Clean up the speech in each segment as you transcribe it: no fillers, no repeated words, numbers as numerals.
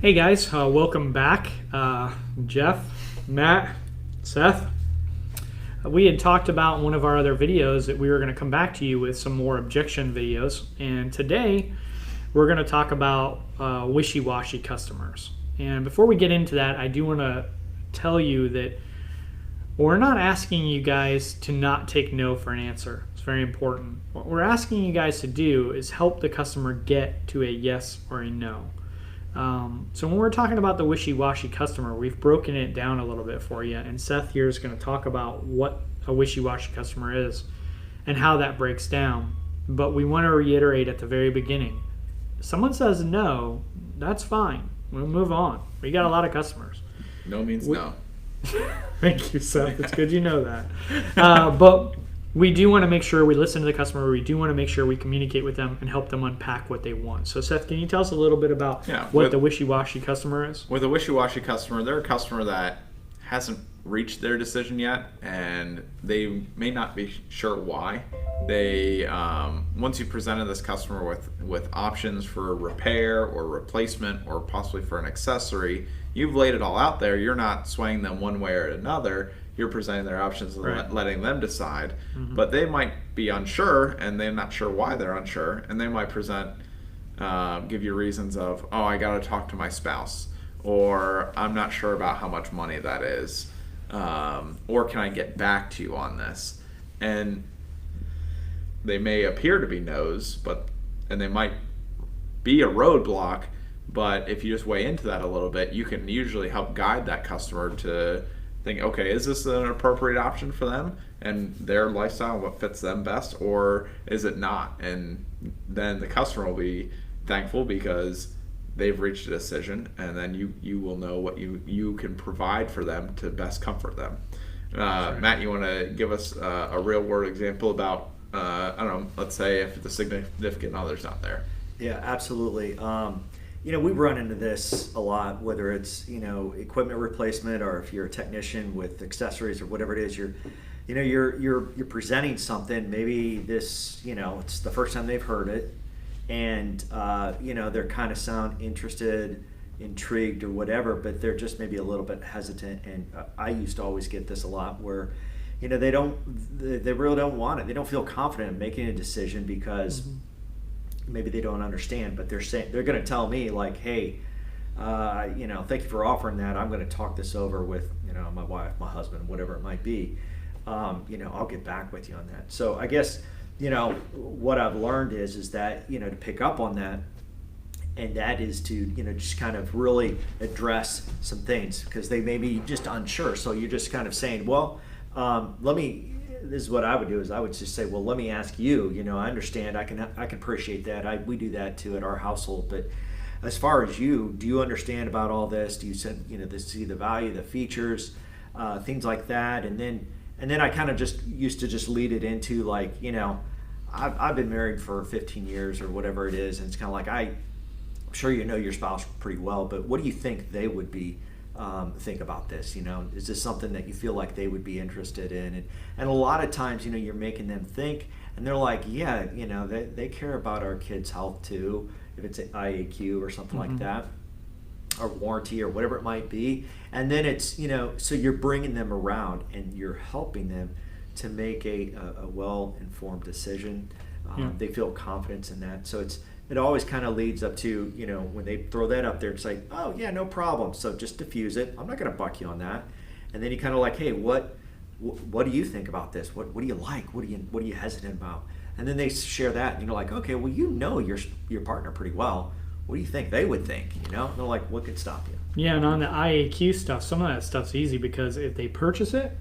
Hey guys, welcome back. Jeff, Matt, Seth. We had talked about in one of our other videos that we were going to come back to you with some more objection videos, and today we're going to talk about wishy-washy customers. And before we get into that, I do want to tell you that we're not asking you guys to not take no for an answer. It's very important. What we're asking you guys to do is help the customer get to a yes or a no. So when we're talking about the wishy-washy customer, we've broken it down a little bit for you, and Seth here is going to talk about what a wishy-washy customer is and how that breaks down. But we want to reiterate at the very beginning, if someone says no, that's fine. We'll move on. We got a lot of customers. No means no. Thank you, Seth. It's good you know that. But we do want to make sure we listen to the customer. We do want to make sure we communicate with them and help them unpack what they want. So, Seth, can you tell us a little bit about what the wishy-washy customer is? With a wishy-washy customer, they're a customer that hasn't reached their decision yet, and they may not be sure why. They once you presented this customer with options for repair or replacement or possibly for an accessory, you've laid it all out there. You're not swaying them one way or another. You're presenting their options and letting them decide. Mm-hmm. But they might be unsure, and they're not sure why they're unsure, and they might give you reasons of, oh, I got to talk to my spouse, or I'm not sure about how much money that is, or can I get back to you on this? And they may appear to be no's, and they might be a roadblock, but if you just weigh into that a little bit, you can usually help guide that customer to think, okay, is this an appropriate option for them and their lifestyle, what fits them best, or is it not? And then the customer will be thankful because they've reached a decision, and then you will know what you can provide for them to best comfort them. Right. Matt, you want to give us a real world example about, I don't know, let's say if the significant other's not there. Yeah, absolutely. We run into this a lot, whether it's, equipment replacement, or if you're a technician with accessories or whatever it is, you're presenting something. Maybe this, it's the first time they've heard it, and they're kind of sound interested, intrigued, or whatever, but they're just maybe a little bit hesitant. And I used to always get this a lot where, they really don't want it. They don't feel confident in making a decision because maybe they don't understand, but they're going to tell me like, hey, thank you for offering that. I'm going to talk this over with, my wife, my husband, whatever it might be. I'll get back with you on that. So I guess, what I've learned is that, to pick up on that, and that is to, just kind of really address some things because they may be just unsure. So you're just kind of saying, well, this is what I would do is I would just say, well, let me ask you, I understand, I can appreciate that. We do that too at our household, but as far as do you understand about all this? Do you see the value, the features, things like that? And then I kind of just used to just lead it into like, I've been married for 15 years or whatever it is. And it's kind of like, I'm sure you know your spouse pretty well, but what do you think they would be think about this? Is this something that you feel like they would be interested in? And a lot of times, you're making them think, and they're like, yeah, they care about our kids' health too, if it's an IAQ or something like that, or warranty or whatever it might be. And then it's, so you're bringing them around and you're helping them to make a well-informed decision. They feel confidence in that. So it always kind of leads up to, when they throw that up there, it's like, oh, yeah, no problem. So just diffuse it. I'm not going to buck you on that. And then you kind of like, hey, what do you think about this? What do you like? What are you hesitant about? And then they share that, and you're like, okay, well, your partner pretty well. What do you think they would think? And they're like, what could stop you? Yeah, and on the IAQ stuff, some of that stuff's easy because if they purchase it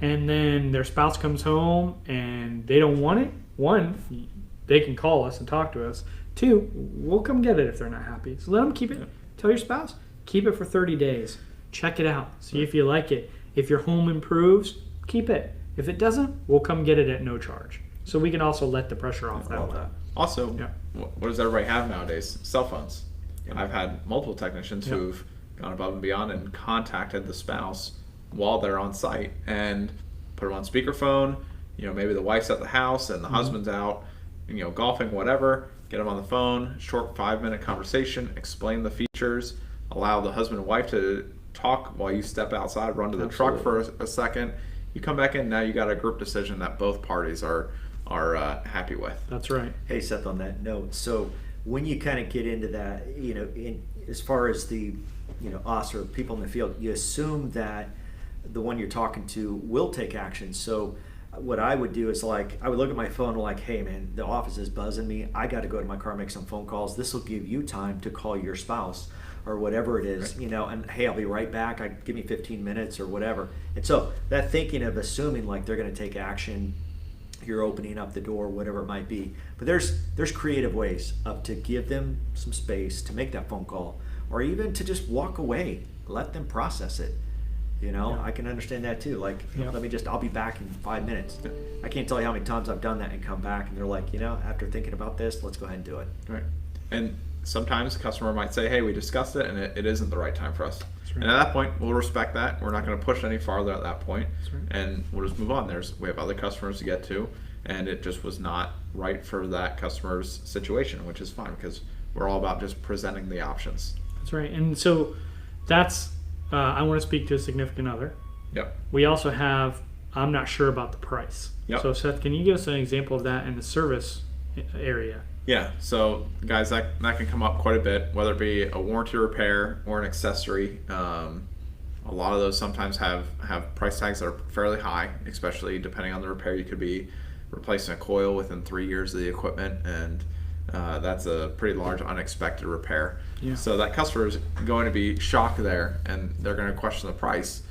and then their spouse comes home and they don't want it, one, they can call us and talk to us. Two, we'll come get it if they're not happy. So let them keep it. Yeah. Tell your spouse, keep it for 30 days. Check it out. See if you like it. If your home improves, keep it. If it doesn't, we'll come get it at no charge. So we can also let the pressure off that way. Also, what does everybody have nowadays? Cell phones. Yeah. I've had multiple technicians who've gone above and beyond and contacted the spouse while they're on site and put them on speakerphone. Maybe the wife's at the house and the husband's out, golfing, whatever. Get them on the phone, short 5-minute conversation, explain the features, allow the husband and wife to talk while you step outside, run to the truck for a second. You come back in, now you got a group decision that both parties are happy with. That's right. Hey, Seth, on that note, so when you kind of get into that, as far as the, us or people in the field, you assume that the one you're talking to will take action. So what I would do is I would look at my phone like, hey man, the office is buzzing me. I got to go to my car, make some phone calls. This will give you time to call your spouse or whatever it is, and hey, I'll be right back. Give me 15 minutes or whatever. And so that thinking of assuming like they're going to take action, you're opening up the door, whatever it might be. But there's creative ways to give them some space to make that phone call, or even to just walk away, let them process it. I can understand that too. I'll be back in 5 minutes. I can't tell you how many times I've done that and come back and they're like, after thinking about this, let's go ahead and do it. Right. And sometimes the customer might say, hey, we discussed it and it isn't the right time for us. That's right. And at that point, we'll respect that. We're not going to push any farther at that point. That's right. And we'll just move on. We have other customers to get to, and it just was not right for that customer's situation, which is fine because we're all about just presenting the options. That's right. And so that's, I want to speak to a significant other. Yep. We also have, I'm not sure about the price. Yep. So Seth, can you give us an example of that in the service area? Yeah, so guys, that can come up quite a bit, whether it be a warranty repair or an accessory. A lot of those sometimes have price tags that are fairly high, especially depending on the repair. You could be replacing a coil within 3 years of the equipment, and that's a pretty large unexpected repair. Yeah. So that customer is going to be shocked there, and they're going to question the price.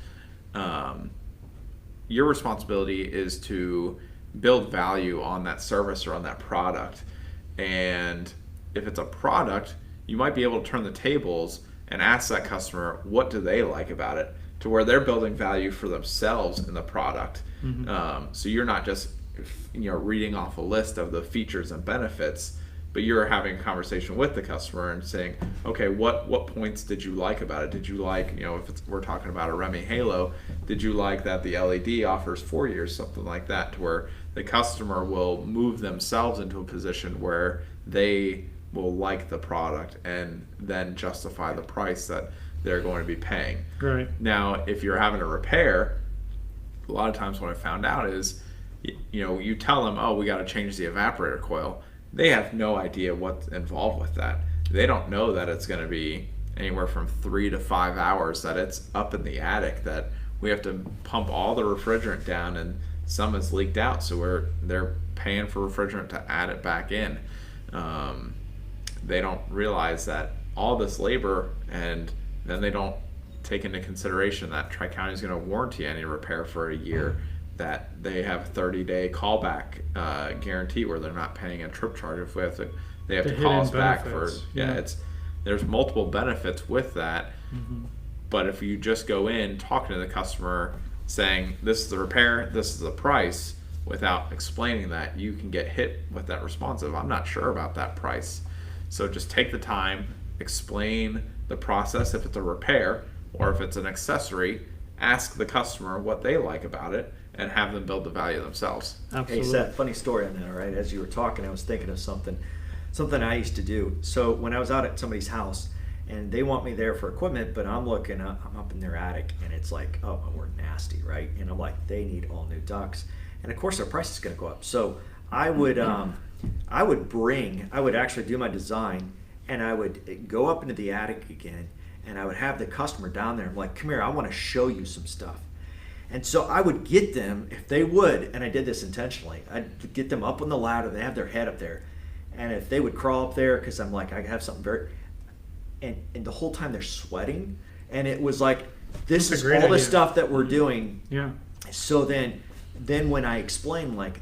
Your responsibility is to build value on that service or on that product. And if it's a product, you might be able to turn the tables and ask that customer, what do they like about it, to where they're building value for themselves in the product. Mm-hmm. So you're not just reading off a list of the features and benefits, but you're having a conversation with the customer and saying, okay, what points did you like about it? Did you like, if we're talking about a Remy Halo, did you like that the LED offers 4 years, something like that, to where the customer will move themselves into a position where they will like the product and then justify the price that they're going to be paying. Right. Now, if you're having a repair, a lot of times what I found out is, you tell them, oh, we got to change the evaporator coil. They have no idea what's involved with that. They don't know that it's going to be anywhere from 3 to 5 hours, that it's up in the attic, that we have to pump all the refrigerant down and some is leaked out, so they're paying for refrigerant to add it back in. They don't realize that all this labor, and then they don't take into consideration that Tri-County is going to warranty any repair for a year, that they have a 30-day callback guarantee where they're not paying a trip charge if they have to call us back for. There's multiple benefits with that. Mm-hmm. But if you just go in talking to the customer saying, this is the repair, this is the price, without explaining that, you can get hit with that response of, I'm not sure about that price. So just take the time, explain the process. If it's a repair or if it's an accessory, ask the customer what they like about it and have them build the value themselves. Absolutely. Hey Seth, funny story on that, all right? As you were talking, I was thinking of something I used to do. So when I was out at somebody's house, and they want me there for equipment, but I'm up in their attic, and it's like, oh, we're nasty, right? And I'm like, they need all new ducts, and of course their price is going to go up. So I would actually do my design, and I would go up into the attic again, and I would have the customer down there. I'm like, come here, I want to show you some stuff. And so I would get them, if they would, and I did this intentionally, I'd get them up on the ladder, they have their head up there, and if they would crawl up there, because I'm like, I have something very. And the whole time they're sweating, and it was like, this is all the stuff that we're doing. Yeah. So then when I explain, like,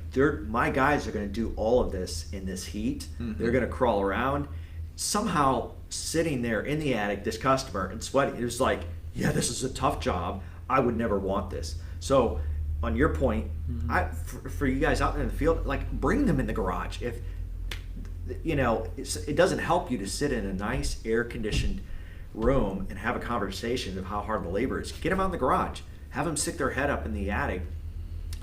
my guys are going to do all of this in this heat. Mm-hmm. They're going to crawl around. Somehow sitting there in the attic, this customer, and sweating, it was like, yeah, this is a tough job. I would never want this. So on your point, mm-hmm. For you guys out there in the field, like, bring them in the garage. If it doesn't help you to sit in a nice air-conditioned room and have a conversation of how hard the labor is. Get them out in the garage. Have them stick their head up in the attic.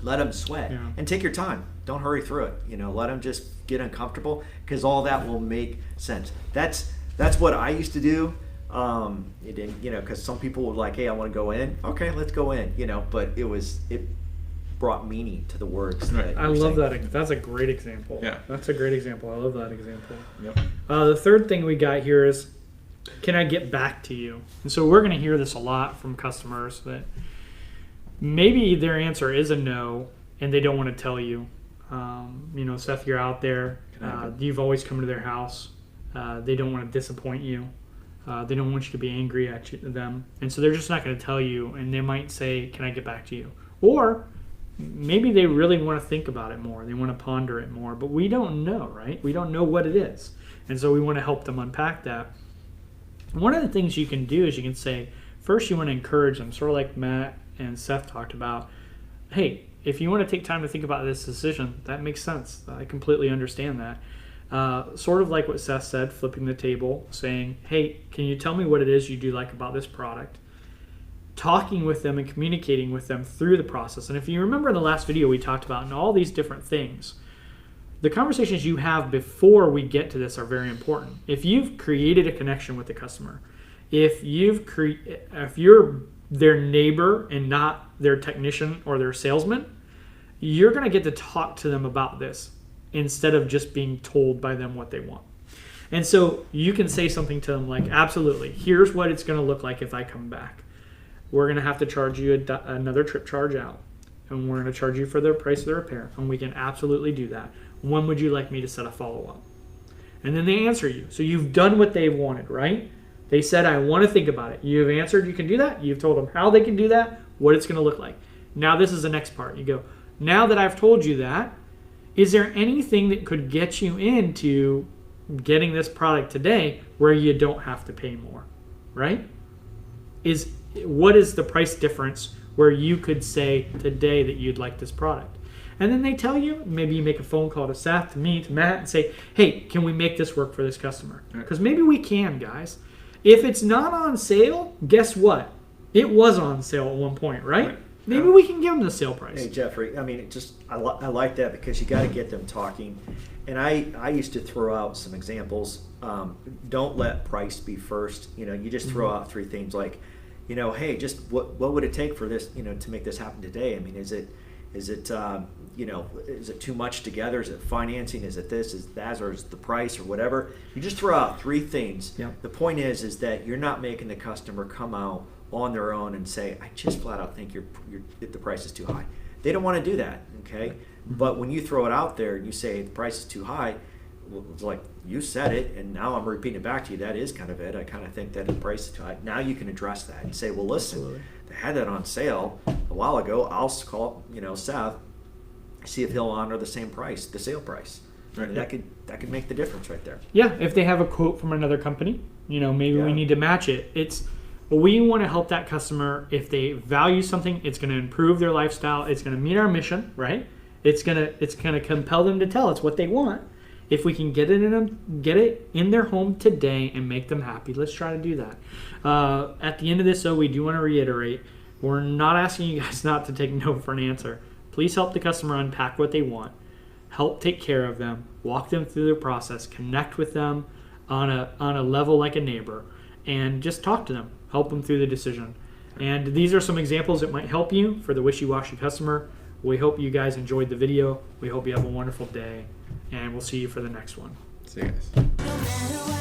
Let them sweat. Yeah. And take your time. Don't hurry through it. Let them just get uncomfortable, because all that will make sense. That's what I used to do It didn't, because some people were like, hey, I want to go in. Okay, let's go in, but it brought meaning to the words. Right. I love that. That's a great example. Yeah. That's a great example. I love that example. Yep. The third thing we got here is, can I get back to you? And so we're going to hear this a lot from customers that maybe their answer is a no and they don't want to tell you. Seth, you're out there. You've always come to their house. They don't want to disappoint you. They don't want you to be angry at them. And so they're just not going to tell you. And they might say, can I get back to you? Or maybe they really want to think about it more. They want to ponder it more. But we don't know, right? We don't know what it is. And so we want to help them unpack that. One of the things you can do is you can say, first you want to encourage them, sort of like Matt and Seth talked about. Hey, if you want to take time to think about this decision, that makes sense. I completely understand that. Sort of like what Seth said, flipping the table, saying, hey, can you tell me what it is you do like about this product? Talking with them and communicating with them through the process. And if you remember in the last video we talked about in all these different things, the conversations you have before we get to this are very important. If you've created a connection with the customer, if you're their neighbor and not their technician or their salesman, you're going to get to talk to them about this instead of just being told by them what they want. And so you can say something to them like, absolutely, here's what it's going to look like if I come back. We're going to have to charge you another trip charge out, and we're going to charge you for the price of the repair, and we can absolutely do that. When would you like me to set a follow-up? And then they answer you. So you've done what they wanted, right? They said, I want to think about it. You've answered you can do that. You've told them how they can do that, what it's going to look like. Now this is the next part. You go, now that I've told you that, is there anything that could get you into getting this product today where you don't have to pay more, right? What is the price difference where you could say today that you'd like this product? And then they tell you, maybe you make a phone call to Seth, to me, to Matt, and say, hey, can we make this work for this customer? Because maybe we can, guys. If it's not on sale, guess what? It was on sale at one point, right? Maybe we can give them the sale price. Hey, Jeffrey, I like that because you got to get them talking. And I used to throw out some examples. Don't let price be first. You just throw out three things like, hey, just what would it take for this, to make this happen today? Is it too much together? Is it financing? Is it this? Is that? Or is it the price or whatever? You just throw out three things. Yep. The point is that you're not making the customer come out on their own and say, I just flat out think the price is too high. They don't want to do that, okay? But when you throw it out there and you say the price is too high, well, it's like you said it, and now I'm repeating it back to you. That is kind of it. I kind of think that the price is too high. Now you can address that and say, well, listen, Absolutely. They had that on sale a while ago. I'll call, Seth, see if he'll honor the same price, the sale price. Right. That could make the difference right there. Yeah, if they have a quote from another company, maybe we need to match it. We want to help that customer. If they value something, it's going to improve their lifestyle. It's going to meet our mission, right? It's going to compel them to tell us what they want. If we can get it in their home today and make them happy, let's try to do that. At the end of this, though, we do want to reiterate, we're not asking you guys not to take no for an answer. Please help the customer unpack what they want. Help take care of them. Walk them through the process. Connect with them on a level like a neighbor, and just talk to them. Help them through the decision. And these are some examples that might help you for the wishy-washy customer. We hope you guys enjoyed the video. We hope you have a wonderful day, and we'll see you for the next one. See you guys. No matter what